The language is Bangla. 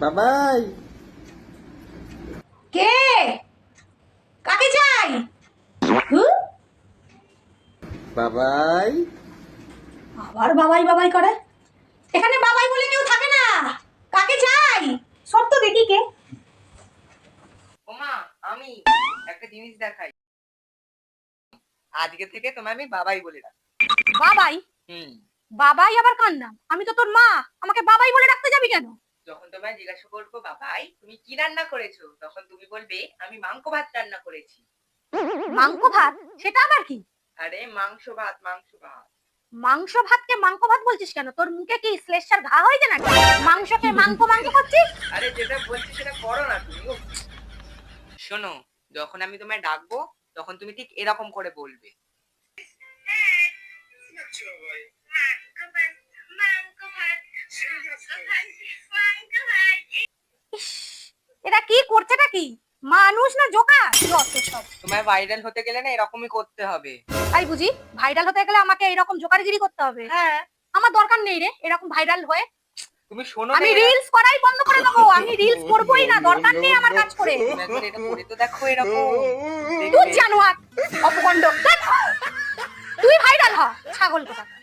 বাবাই। কে? কাকে চাই? বাবাই। আবার বাবাই বাবাই করে। এখানে বাবাই বলে কেউ থাকে না। কাকে চাই? সব তো দেখি কে। ওমা, আমি একটা জিনিস দেখাই। আজকে থেকে তোমায় আমি বাবাই বলে ডাকি। বাবাই? হুম। বাবাই আবার কার নাম? আমি তো তোর মা, আমাকে বাবাই বলে ডাকতে যাবি কেন? যখন তোমায় জিজ্ঞাসা করবো বাবাই তুমি কি রান্না করেছো, তখন তুমি বলবে আমি মাংস ভাত রান্না করেছি। মাংস ভাত? সেটা আবার কি? আরে মাংস ভাত, মাংস ভাত। মাংস ভাতকে মাংস ভাত বলছিস কেন? তোর মুখে কি শ্লেষার ঘা হয়েছে নাকি? মাংসকে মাংস মাংস করছিস? আরে যেটা বলছি সেটা করো না তুমি। উফ। শোনো, যখন আমি তোমায় ডাকবো তখন তুমি ঠিক এরকম করে বলবে। ইস, এরা কি করছেটা কি? মানুষ না জোকার? যত সব। তোমায় ভাইরাল হতে গেলে না এরকমই করতে হবে। তাই বুঝি? ভাইরাল হতে গেলে আমাকে এরকম জোকারগিরি করতে হবে? হ্যাঁ। আমার দরকার নেই রে এরকম ভাইরাল হয়ে। তুমি শোনো আমি না, রিলস করাই বন্ধ করে দেবো। আমি রিলস করবোই না, দরকার নেই আমার কাজ করে। তুমি একবার এটা করে তো দেখো এরকম। তুই জানোয়ার, অপকণ্ড। তুই ভাইরাল হ, ছাগল কোথাকার।